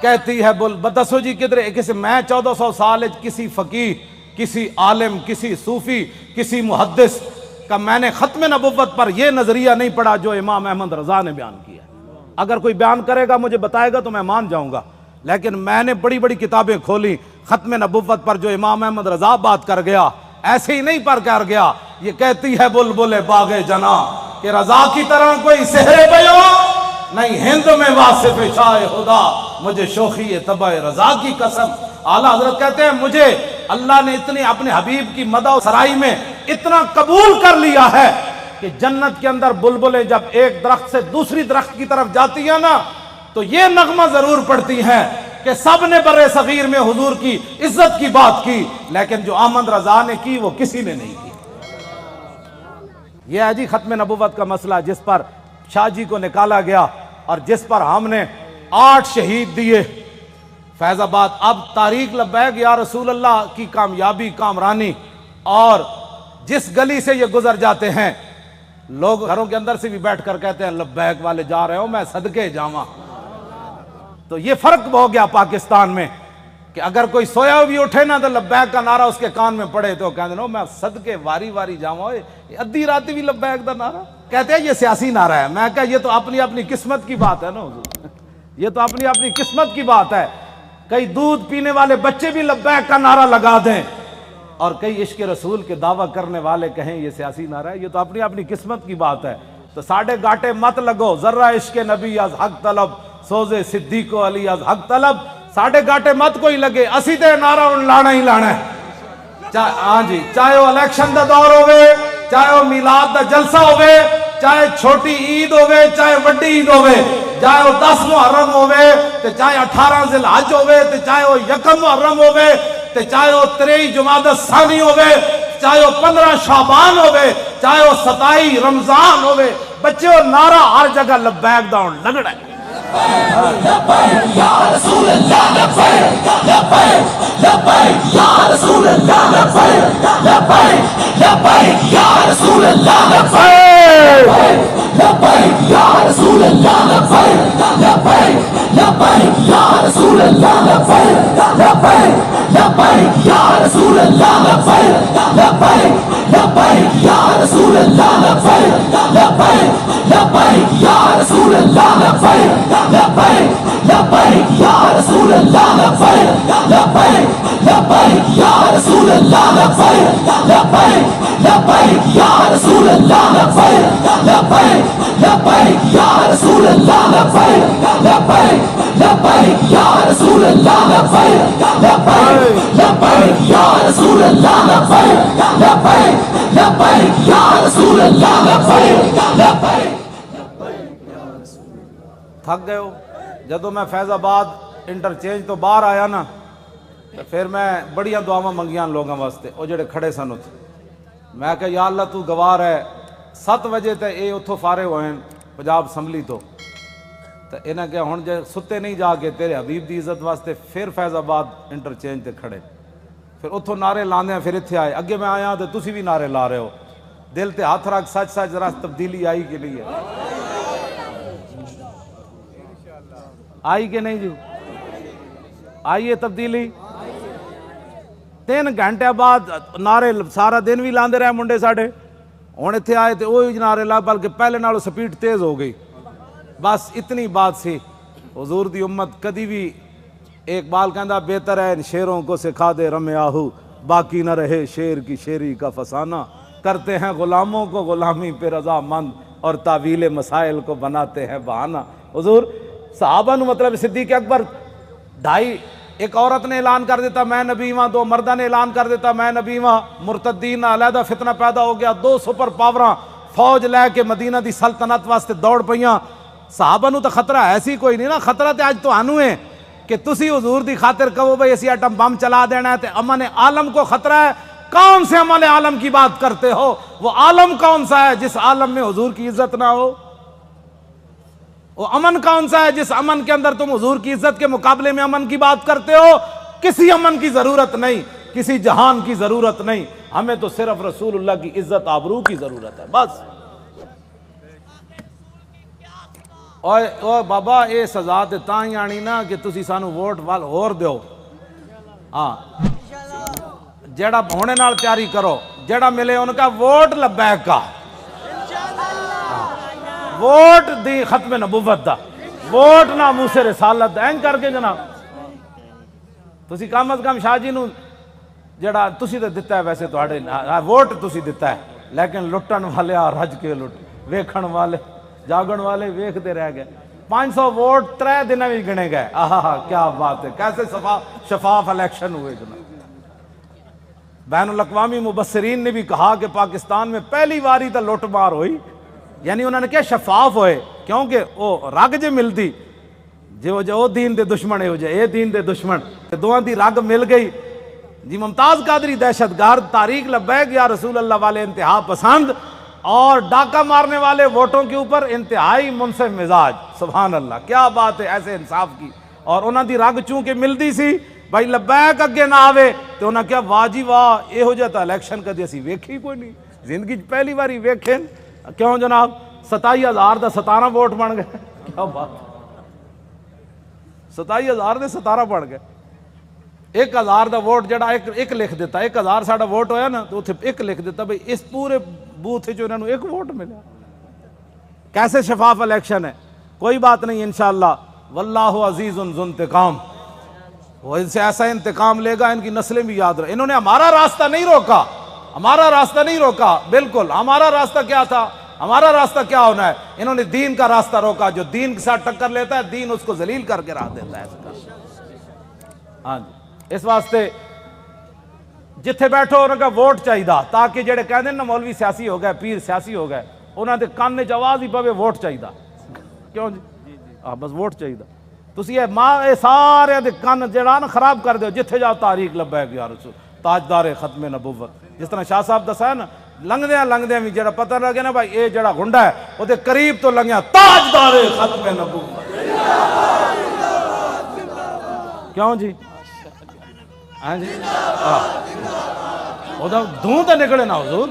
کہتی ہے بتسو جی کدھر کسی میں 1400 سال کسی فقیہ، کسی عالم، کسی صوفی، کسی محدث کا میں نے ختم نبوت پر یہ نظریہ نہیں پڑھا جو امام احمد رضا نے بیان کیا۔ اگر کوئی بیان کرے گا مجھے بتائے گا تو میں مان جاؤں گا، لیکن میں نے بڑی بڑی کتابیں کھولی، ختم نبوت پر جو امام احمد رضا بات کر گیا ایسے ہی نہیں پر کر گیا۔ یہ کہتی ہے بلبل باغ جنا کہ رضا کی طرح کوئی سحر بیان نہیں ہند میں واصف شاہ خدا، مجھے شوخی طبع رضا کی قسم۔ اعلیٰ حضرت کہتے ہیں مجھے اللہ نے اتنی اپنے حبیب کی مدح و سرائی میں اتنا قبول کر لیا ہے کہ جنت کے اندر بلبلیں جب ایک درخت سے دوسری درخت کی طرف جاتی ہیں نا تو یہ نغمہ ضرور پڑتی ہیں کہ سب نے برے صغیر میں حضور کی عزت کی بات کی، لیکن جو احمد رضا نے کی وہ کسی نے نہیں کی۔ یہ ہے جی ختم نبوت کا مسئلہ جس پر شاہ جی کو نکالا گیا اور جس پر ہم نے 8 شہید دیے فیض آباد۔ اب تاریخ لبیک یا رسول اللہ کی کامیابی کامرانی، اور جس گلی سے یہ گزر جاتے ہیں لوگ گھروں کے اندر سے بھی بیٹھ کر کہتے ہیں لبیک والے جا رہے ہو میں صدقے جاواں۔ تو یہ فرق ہو گیا پاکستان میں کہ اگر کوئی سویا بھی اٹھے نا تو لبیک کا نعرہ اس کے کان میں پڑے تو کہتے ہیں میں صدقے واری واری جاواں، ادھی رات بھی لبیک دا نعرہ کہتے ہیں یہ سیاسی نعرہ ہے۔ میں کہا یہ تو اپنی اپنی قسمت کی بات ہے نا حضور، یہ تو اپنی اپنی قسمت کی بات ہے۔ کئی دودھ پینے والے بچے بھی لبیک کا نعرہ لگا دیں اور کئی عشق رسول کے دعویٰ کرنے والے کہیں یہ سیاسی نعرہ ہے، یہ تو اپنی اپنی قسمت کی بات ہے۔ تو ساڑھے گاٹے مت لگو، ذرہ عشق نبی از حق طلب، سوزے صدیق و علی از حق طلب۔ ساڑھے گاٹے مت کوئی لگے، اسی تے نعرہ ان لانا ہی لانا ہے۔ ہاں جی، چاہے وہ الیکشن دا دور ہوئے، چاہے وہ میلاد دا جلسہ ہوئے، چاہے چھوٹی عید ہوئے چاہے وڈی عید ہوئے، چاہے وہ 10 محرم ہوئے تے چاہے 18 ذی الحج ہوئے تے چاہے وہ 1 محرم ہوئے تے چاہے وہ 23 جمادی الثانی ہوئے، چاہے وہ 15 شعبان ہوئے، چاہے وہ 27 رمضان ہوئے، بچے وہ نعرہ ہر جگہ لبیک دا ہون لگڑا ہے۔ لبیک یا رسول اللہ، لبیک لبیک لبیک یا رسول اللہ، لبیک لبیک لبیک یا رسول اللہ، لبیک لبیک یا رسول اللہ، لبیک لبیک لبیک یا رسول اللہ، لبیک لبیک لبیک یا رسول اللہ، لبیک لبیک لبیک یا رسول اللہ، لبیک لبیک لبیک یا رسول اللہ، لبیک لبیک لبیک یا رسول اللہ، لبیک لبیک لبیک یا رسول اللہ، لبیک لبیک لبیک یا رسول اللہ، لبیک لبیک لبیک یا رسول اللہ، لبیک لبیک لبیک یا رسول اللہ، لبیک لبیک لبیک یا رسول اللہ، لبیک لبیک لبیک یا رسول اللہ، لبیک لبیک۔ تھک گئے ہو؟ جدو میں فیض آباد انٹرچینج تو باہر آیا نا تو پھر میں بڑیاں دعاواں منگیاں لوگوں واسطے، وہ جڑے کھڑے سن اتھے۔ میں کہ یا اللہ تو گواہ ہے 7 بجے تے اے اتھوں فارغ ہوئے پنجاب اسمبلی تو انہیں کہ ہن جے ستے نہیں جا کے تیرے حبیب دی عزت واسطے پھر فیض آباد انٹرچینج تے کھڑے، پھر اتھوں نعرے لاندے ہیں، پھر اتھے آئے۔ اگے میں آیا تو تسی بھی نعرے لا رہے ہو، دل تے ہاتھ رکھ سچ سچ ذرا تبدیلی آئی کہ نہیں ہے؟ آئی کہ نہیں جو؟ آئی ہے تبدیلی؟ 3 گھنٹے بعد نعرے سارا دن بھی لاندے رہے منڈے ساڑھے، ہن اتھے آئے تے وہی نعرے لا، بلکہ پہلے نالوں سپیڈ تیز ہو گئی۔ بس اتنی بات سی۔ حضور دی امت کدی بھی اقبال کہندا بہتر ہے ان شیروں کو سکھا دے رم آہو، باقی نہ رہے شیر کی شیری کا فسانہ، کرتے ہیں غلاموں کو غلامی پہ رضا مند اور تعویل مسائل کو بناتے ہیں بہانہ۔ حضور صحابہ نو مطلب صدیق اکبر 2.5، ایک عورت نے اعلان کر دیتا میں نبی ہاں، 2 مردہ نے اعلان کر دیتا میں نبی ہاں، مرتدین علیحدہ فتنہ پیدا ہو گیا، 2 سپر پاوراں فوج لے کے مدینہ دی سلطنت واسطے دوڑ پئیاں۔ صحابہ نو تو خطرہ ایسی کوئی نہیں نا، خطرہ تے آج تو آنو ہے کہ تسی حضور دی خاطر کہو بھئی اسی ایٹم بم چلا دینا ہے تے امن عالم کو خطرہ ہے۔ کون سے امن عالم کی بات کرتے ہو؟ وہ عالم کون سا ہے جس عالم میں حضور کی عزت نہ ہو؟ وہ امن کون سا ہے جس امن کے اندر تم حضور کی عزت کے مقابلے میں امن کی بات کرتے ہو؟ کسی امن کی ضرورت نہیں، کسی جہان کی ضرورت نہیں، ہمیں تو صرف رسول اللہ کی عزت آبرو کی ضرورت ہے بس۔ اوے بابا یہ سزا تے تاں ہی آنی نا کہ تسی سانو ووٹ وال ہور دیو. ہاں جیڑا ہونے نال تیاری کرو، جیڑا ملے ان کا ووٹ لبیک کا، ووٹ دی ختم نبوت دا، ووٹ ناموس رسالت دا. این کر کے جناب تسی کم از کم شاہ جی نو جڑا تسی تے دتا ہے، ویسے تواڈے ووٹ تسی دتا ہے، لیکن لٹن والے رج کے لٹ، ویکھن والے جاگن والے ویکھتے رہ گئے. 500 ووٹ 3 دن بھی گنے گئے. آہا کیا بات ہے، کیسے شفاف الیکشن ہوئے جناب. بین الاقوامی مبصرین نے بھی کہا کہ پاکستان میں پہلی باری تا لوٹ مار ہوئی، یعنی انہوں نے کیا شفاف ہوئے، کیونکہ وہ رگ جے ملتی جو دین دے دشمن ہو جائے، اے دین دے دشمن دوہاں دی رگ مل گئی. جی ممتاز قادری دہشت گرد، تاریخ لبیک یا رسول اللہ والے انتہا پسند اور ڈاکہ مارنے والے ووٹوں کے اوپر انتہائی منصف مزاج. سبحان اللہ، کیا بات ہے ایسے انصاف کی. اور انہاں دی رگ چونکہ ملدی سی، بھائی لبیک اگے نہ آوے تو انہاں کیا واہ جی واہ یہو جہا الیکشن کدی اسی ویکھی کوئی نہیں، زندگی پہلی باری ویکھیں. کیوں جناب 27,000 دا 17 ووٹ بن گئے. کیا بات، 27,000 دے 17 بن گئے. 1,000 دا ووٹ جڑا ایک لکھ دیتا، 1,000 ساڑا ووٹ ہویا نا تو اتنے ایک لکھ دیتا، بھئی اس پورے بوتھ جو انہوں نے ایک ووٹ ملا. کیسے شفاف الیکشن ہے. کوئی بات نہیں انشاءاللہ، واللہ عزیز ذو انتقام. وہ ان سے ایسا انتقام لے گا ان کی نسلیں بھی یاد رہے. انہوں نے ہمارا راستہ نہیں روکا، ہمارا راستہ نہیں روکا. بالکل ہمارا راستہ کیا تھا، ہمارا راستہ کیا ہونا ہے. انہوں نے دین کا راستہ روکا. جو دین کے ساتھ ٹکر لیتا ہے دین اس کو ذلیل کر کے رکھ دیتا ہے. ہاں جی، اس واسطے جتھے بیٹھو انہوں کا ووٹ چاہیے، تاکہ جڑے کہہ دیں نا مولوی سیاسی ہو گئے، پیر سیاسی ہو گئے، انہوں نے کان وچ آواز ہی پوے ووٹ چاہیے. کیوں جی؟ بس ووٹ چاہیے. تسی یہ سارے دے کان جڑا نا خراب کر دیو. جتھے جاؤ تاریخ لبیک یا رسول، تاجدار ختم نبوت. جس طرح شاہ صاحب دسا ہے نا، لنگدیاں بھی جڑا پتہ لگے نا بھائی اے جڑا گنڈا ہے وہ دے قریب تو لنگیا تاجدار ختم نبوت. کیوں جی؟ ہاں جی، وہ دھوں تے نکلے نا حضور.